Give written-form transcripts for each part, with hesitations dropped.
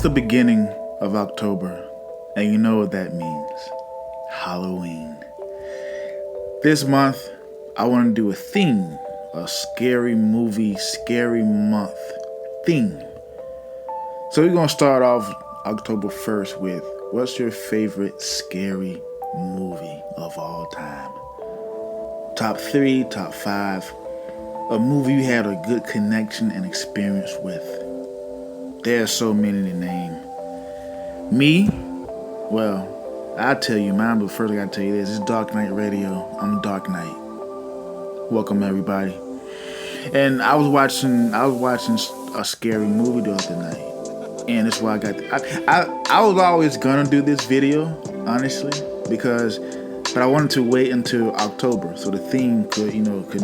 the beginning of October, and you know what that means. Halloween. This month, I want to do a theme, a scary movie, scary month theme. So we're going to start off October 1st with, what's your favorite scary movie of all time? Top 3, top 5, a movie you had a good connection and experience with. There are so many to name. Me, well, I'll tell you mine, but first I gotta tell you this. It's Dark Knight Radio. I'm Dark Knight. Welcome everybody. And I was watching a scary movie the other night. And that's why I got I was always gonna do this video, honestly, but I wanted to wait until October so the theme could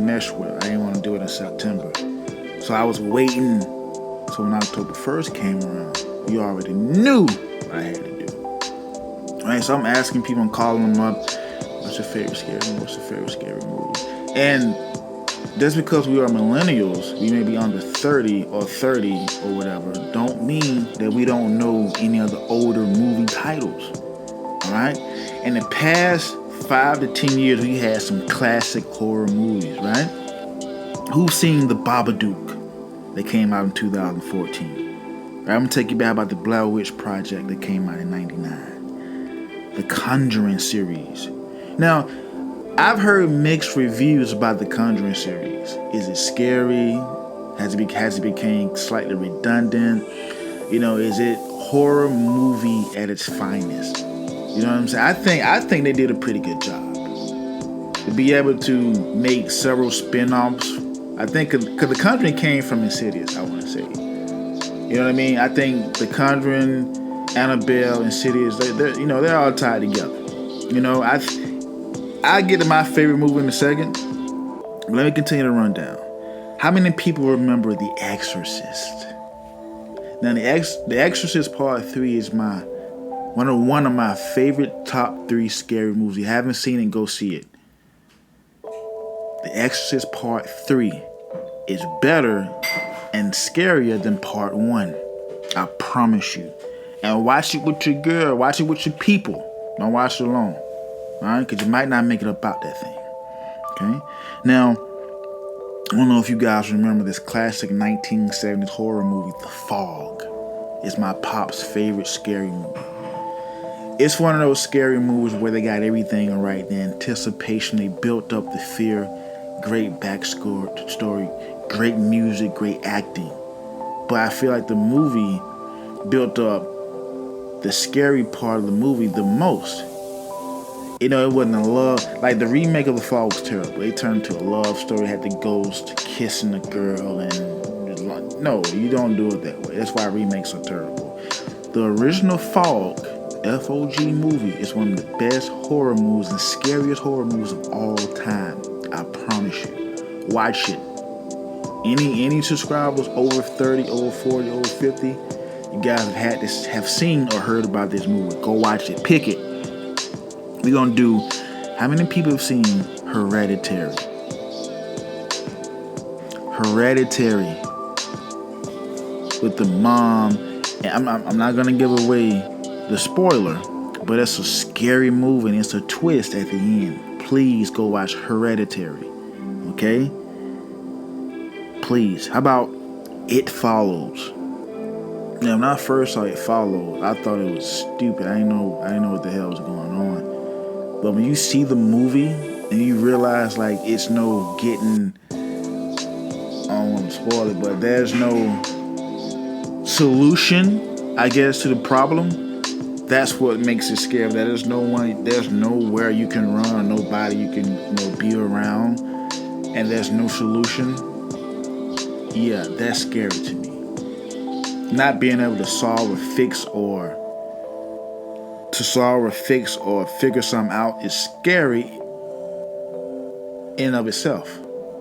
mesh well. I didn't want to do it in September. So I was waiting. So when October 1st came around, you already knew what I had to do. All right, so I'm asking people and calling them up, what's your favorite scary movie? What's your favorite scary movie? And just because we are millennials, we may be under 30 or whatever, don't mean that we don't know any of the older movie titles. All right? In the past 5 to 10 years, we had some classic horror movies, right? Who's seen The Babadook? That came out in 2014. Right, I'm gonna take you back about the Blair Witch Project that came out in '99. The Conjuring series. Now, I've heard mixed reviews about the Conjuring series. Is it scary? Has it become slightly redundant? Is it horror movie at its finest? You know what I'm saying? I think they did a pretty good job. To be able to make several spin-offs. I think because The Conjuring came from Insidious, I want to say. You know what I mean? I think The Conjuring, Annabelle, Insidious, they're all tied together. I get to my favorite movie in a second. But let me continue the rundown. How many people remember The Exorcist? Now, The Exorcist Part 3 is one of my favorite top 3 scary movies. If you haven't seen it, go see it. The Exorcist Part 3 is better and scarier than Part 1. I promise you. And watch it with your girl. Watch it with your people. Don't watch it alone. Alright? Because you might not make it about that thing. Okay? Now, I don't know if you guys remember this classic 1970s horror movie, The Fog. It's my pop's favorite scary movie. It's one of those scary movies where they got everything right. The anticipation, they built up the fear. Great backstory, great music, great acting. But I feel like the movie built up the scary part of the movie the most. It wasn't a love, like the remake of The Fall was terrible. They turned into a love story, had the ghost kissing the girl, and no, you don't do it that way. That's why remakes are terrible. The original Fog, F-O-G movie, is one of the best horror movies and scariest horror movies of all time. I promise you. Watch it. Any subscribers over 30, over 40, over 50, you guys have seen or heard about this movie. Go watch it. Pick it. We're gonna do. How many people have seen Hereditary? Hereditary with the mom. And I'm not gonna give away the spoiler, but it's a scary movie and it's a twist at the end. Please go watch Hereditary. Okay? Please. How about It Follows? Now, when I first saw It Follows, I thought it was stupid. I didn't know what the hell was going on. But when you see the movie and you realize like it's no getting, I don't want to spoil it, but there's no solution, I guess, to the problem. That's what makes it scary. That there's nowhere you can run, nobody you can be around, and there's no solution. Yeah, that's scary to me. Not being able to solve or fix or figure something out is scary in and of itself.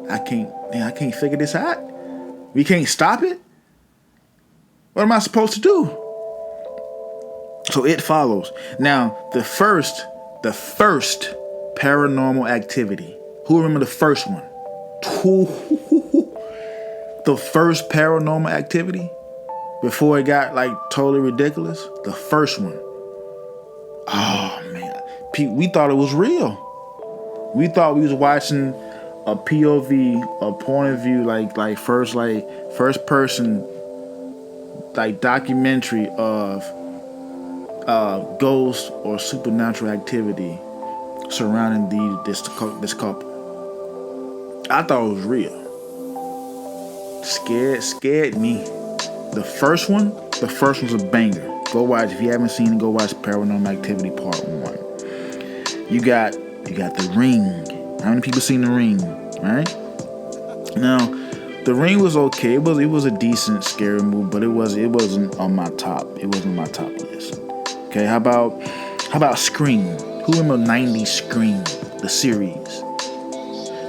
I can't figure this out. We can't stop it. What am I supposed to do? So It Follows. Now, the first Paranormal Activity. Who remember the first one? The first Paranormal Activity? before it got like totally ridiculous. The first one. Oh man, we thought it was real. We thought we was watching a POV, a point of view, like first person, like documentary of ghost or supernatural activity surrounding this couple. I thought it was real. Scared me. The first one's a banger. Go watch. If you haven't seen it, go watch Paranormal Activity Part 1. You got The Ring. How many people seen The Ring? Right? Now, The Ring was okay. It was a decent scary movie, but it wasn't on my top. It wasn't on my top list. Okay, how about Scream? Who remember 90s Scream, the series?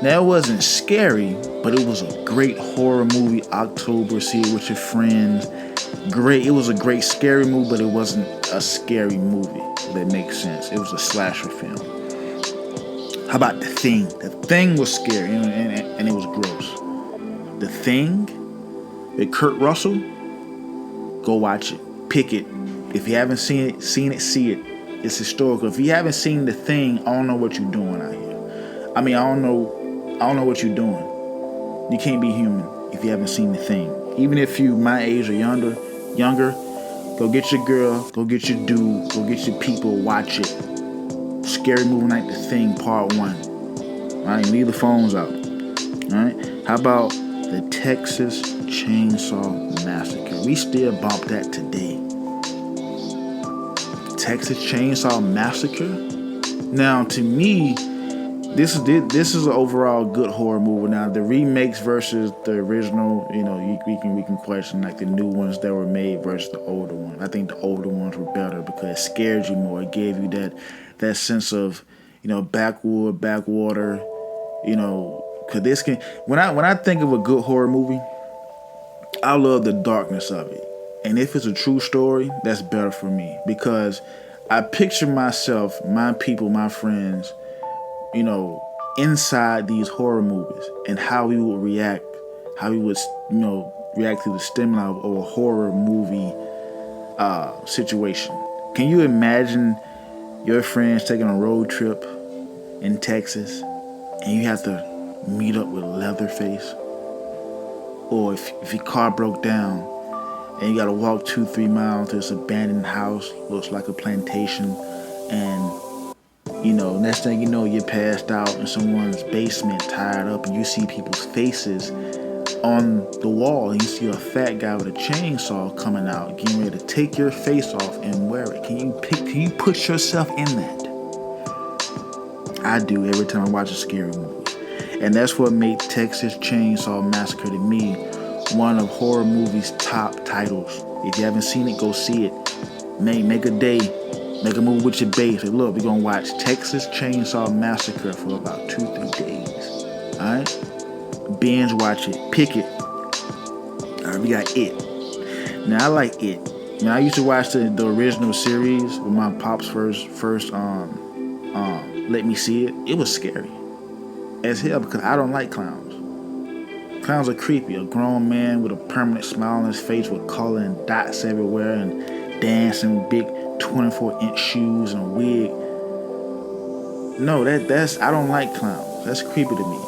Now, it wasn't scary, but it was a great horror movie. October, see it with your friends. Great. It was a great scary movie, but it wasn't a scary movie. If that makes sense. It was a slasher film. How about The Thing? The Thing was scary and it was gross. The Thing with Kurt Russell. Go watch it. Pick it. If you haven't seen it, see it. It's historical. If you haven't seen The Thing, I don't know what you're doing out here. I mean, I don't know what you're doing. You can't be human if you haven't seen The Thing. Even if you my age or younger, go get your girl, go get your dude, go get your people, watch it. Scary movie night, The Thing, Part 1. Alright, leave the phones out. Alright? How about the Texas Chainsaw Massacre? We still bump that today. Texas Chainsaw Massacre? Now, to me, this is an overall good horror movie. Now, the remakes versus the original, we can question like the new ones that were made versus the older ones. I think the older ones were better because it scared you more. It gave you that sense of, backwater, because this can when I think of a good horror movie, I love the darkness of it. And if it's a true story, that's better for me because I picture myself, my people, my friends, inside these horror movies and how we would react, react to the stimuli of a horror movie situation. Can you imagine your friends taking a road trip in Texas and you have to meet up with Leatherface? Or if your car broke down and you gotta walk 2-3 miles to this abandoned house, looks like a plantation, and next thing you know, you're passed out in someone's basement, tied up, and you see people's faces on the wall, and you see a fat guy with a chainsaw coming out, getting ready to take your face off and wear it. Can you put yourself in that? I do every time I watch a scary movie. And that's what made Texas Chainsaw Massacre to me one of horror movies' top titles. If you haven't seen it, go see it. Make a day. Make a movie with your babe. Say, look, we're going to watch Texas Chainsaw Massacre for about 2-3 days. Alright? Binge watch it. Pick it. Alright, we got It. Now, I like It. I used to watch the original series with my pops first let me see it. It was scary as hell because I don't like clowns. Clowns are creepy. A grown man with a permanent smile on his face with color and dots everywhere and dancing big 24-inch shoes and a wig. No, that's I don't like clowns. That's creepy to me.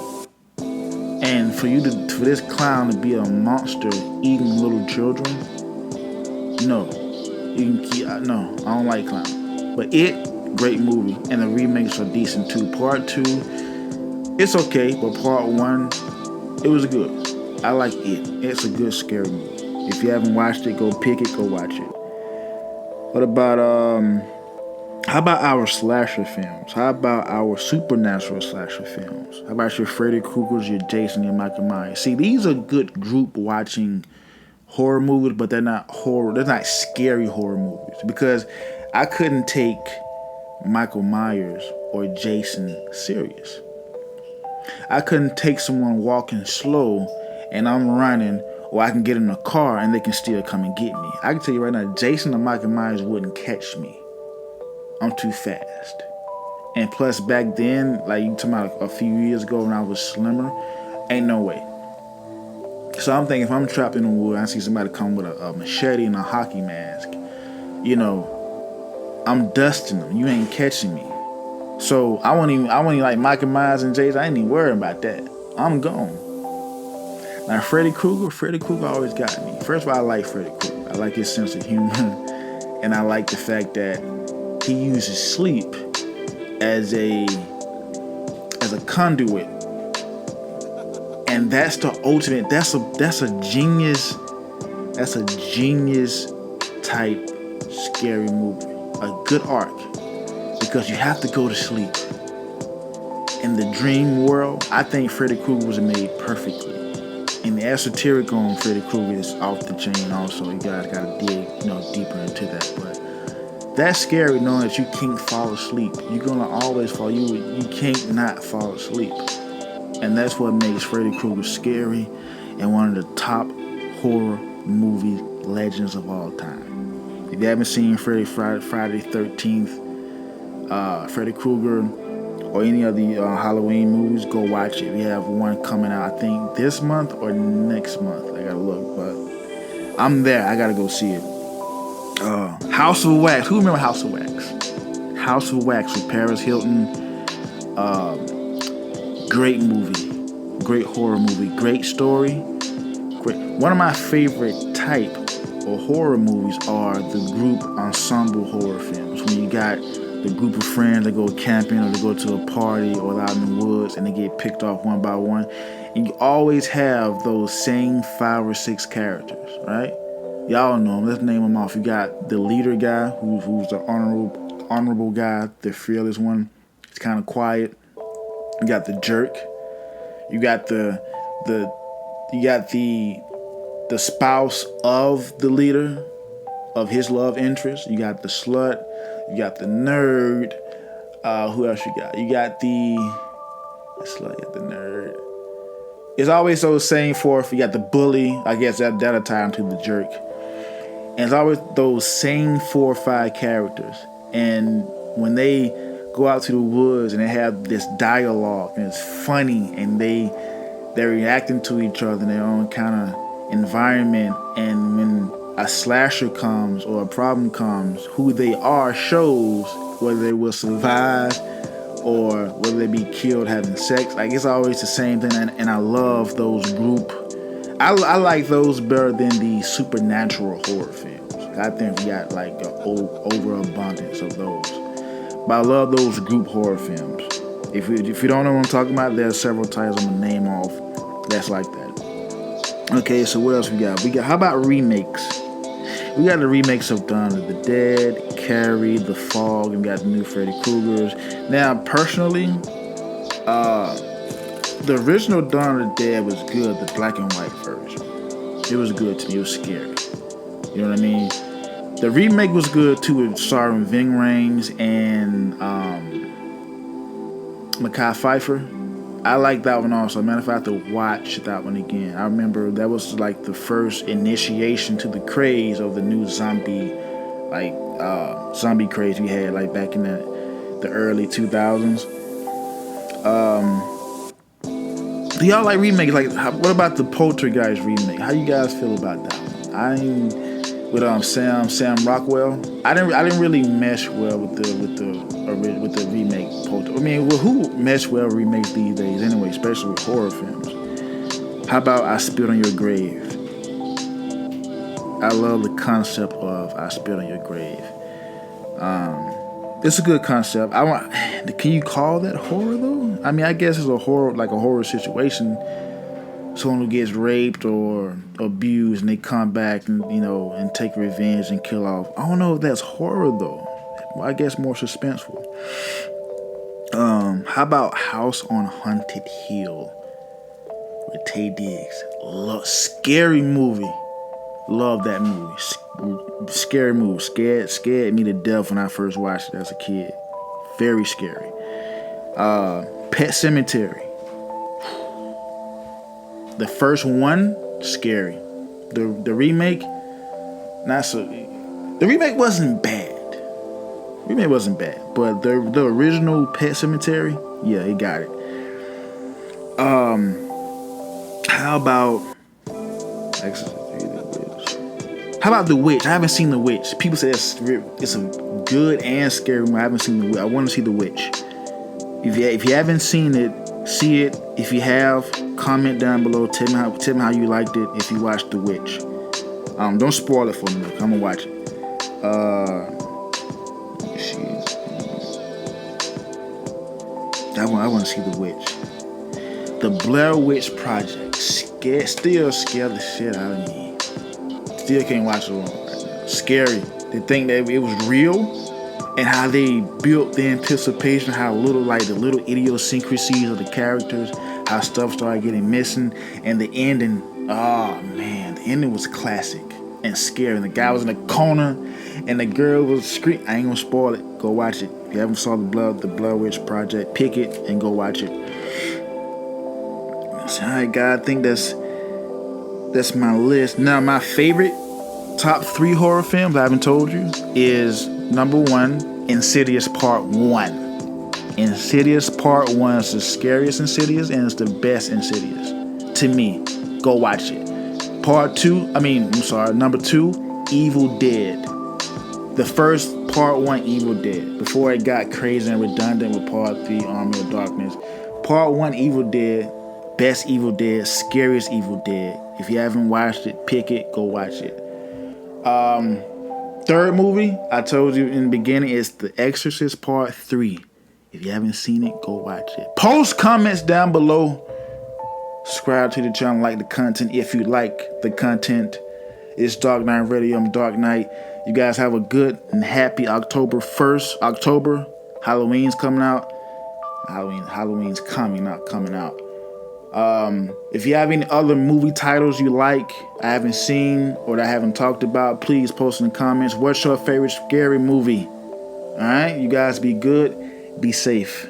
And for this clown to be a monster eating little children, no, I don't like clowns. But It, great movie, and the remakes are decent too. Part 2, it's okay, but Part 1, it was good. I like It. It's a good scary movie. If you haven't watched it, go pick it, go watch it. What about how about our slasher films? How about our supernatural slasher films? How about your Freddy Kruegers, your Jason, your Michael Myers? See, these are good group watching horror movies, but they're not horror. They're not scary horror movies because I couldn't take Michael Myers or Jason serious. I couldn't take someone walking slow and I'm running, or I can get in a car and they can still come and get me. I can tell you right now, Jason or Michael Myers wouldn't catch me. I'm too fast. And plus back then, like you talking about a few years ago when I was slimmer, ain't no way. So I'm thinking if I'm trapped in the woods, I see somebody come with a machete and a hockey mask, you know, I'm dusting them. You ain't catching me. So I want even like Michael Myers and Jason. I ain't even worrying about that. I'm gone. Now Freddy Krueger always got me. First of all, I like Freddy Krueger. I like his sense of humor, and I like the fact that he uses sleep as a conduit, and that's the ultimate. That's a genius type scary movie. A good arc because you have to go to sleep. In the dream world, I think Freddy Krueger was made perfectly. And the esoteric on Freddy Krueger is off the chain also. You guys gotta dig, deeper into that. But that's scary knowing that you can't fall asleep. You're gonna always fall. You can't not fall asleep. And that's what makes Freddy Krueger scary and one of the top horror movie legends of all time. If you haven't seen Friday the 13th, Freddy Krueger, or any of the Halloween movies, go watch it. We have one coming out, I think, this month or next month. I gotta look, but I'm there. I gotta go see it. House of Wax. Who remember House of Wax? House of Wax with Paris Hilton. Great movie. Great horror movie. Great story. Great. One of my favorite type of horror movies are the group ensemble horror films. When you got the group of friends that go camping or they go to a party or out in the woods and they get picked off one by one. And you always have those same 5 or 6 characters, right? Y'all know them. Let's name them off. You got the leader guy who's the honorable guy, the fearless one. It's kind of quiet. You got the jerk. You got the spouse of the leader, of his love interest. You got the slut. You got the nerd. Who else you got? You got the slut. You got the nerd. It's always those same 4. You got the bully. I guess that'll tie into the jerk. And it's always those same 4 or 5 characters. And when they go out to the woods and they have this dialogue and it's funny and they're reacting to each other in their own kind of environment, and when a slasher comes or a problem comes, who they are shows whether they will survive or whether they be killed having sex. Like, it's always the same thing, and I love those group. I like those better than the supernatural horror films. I think we got like an overabundance of those. But I love those group horror films. If you don't know what I'm talking about, there's several titles I'm gonna name off that's like that. Okay, so what else we got? How about remakes? We got the remakes of Dawn of the Dead, Carrie, The Fog, and we got the new Freddy Kruegers. Now, personally, the original Dawn of the Dead was good, the black and white version. It was good to me. It was scary. You know what I mean? The remake was good too, with starring Ving Rhames and Mekhi Phifer. I like that one also. Matter of fact, I have to watch that one again. I remember that was like the first initiation to the craze of the new zombie craze we had like back in the early 2000s. Do y'all like remakes? Like, what about the Poltergeist remake? How you guys feel about that one? With Sam Rockwell, I didn't really mesh well with the remake Poltergeist. I mean, who mesh well remakes these days anyway, especially with horror films? How about I Spit on Your Grave? I love the concept of I Spit on Your Grave. It's a good concept. Can you call that horror though? I mean, I guess it's a horror situation. Someone who gets raped or abused and they come back and and take revenge and kill off. I don't know if that's horror though. Well, I guess more suspenseful. How about House on Haunted Hill with Taye Diggs? Scary movie. Love that movie. Scary movie. Scared me to death when I first watched it as a kid. Very scary. Pet Sematary. The first one, scary. The remake, not so. The remake wasn't bad. But the original Pet Sematary, yeah, it got it. How about Exorcist, The Witch. How about The Witch? I haven't seen The Witch. People say it's a good and scary movie. I haven't seen The Witch. I want to see The Witch. If you haven't seen it, see it. If you have, comment down below. Tell me how you liked it. If you watched The Witch, don't spoil it for me. I'm gonna watch it. I want to see The Witch. The Blair Witch Project. Still scared the shit out of me. Still can't watch it right now. Scary. They think that it was real, and how they built the anticipation, how the little idiosyncrasies of the characters, how stuff started getting missing, and the ending. Oh man, the ending was classic and scary. And the guy was in the corner, and the girl was screaming. I ain't gonna spoil it. Go watch it. If you haven't saw the Blair Witch Project, pick it and go watch it. Alright, guys, I think that's my list. Now, my favorite top 3 horror films I haven't told you is number 1, Insidious Part 1. Insidious Part 1 is the scariest Insidious, and it's the best Insidious to me. Go watch it. Number 2, Evil Dead. The first Part 1, Evil Dead, before it got crazy and redundant with Part 3, Army of Darkness. Part 1, Evil Dead, best Evil Dead, scariest Evil Dead. If you haven't watched it, pick it, go watch it. Third movie, I told you in the beginning, is The Exorcist Part 3. If you haven't seen it, go watch it. Post comments down below. Subscribe to the channel, like the content if you like the content. It's Dark Knight Radio. I'm Dark Knight. You guys have a good and happy October 1st. October. Halloween's coming out. Halloween's coming out. If you have any other movie titles you like, I haven't seen, or that I haven't talked about, please post in the comments. What's your favorite scary movie? Alright, you guys be good. Be safe.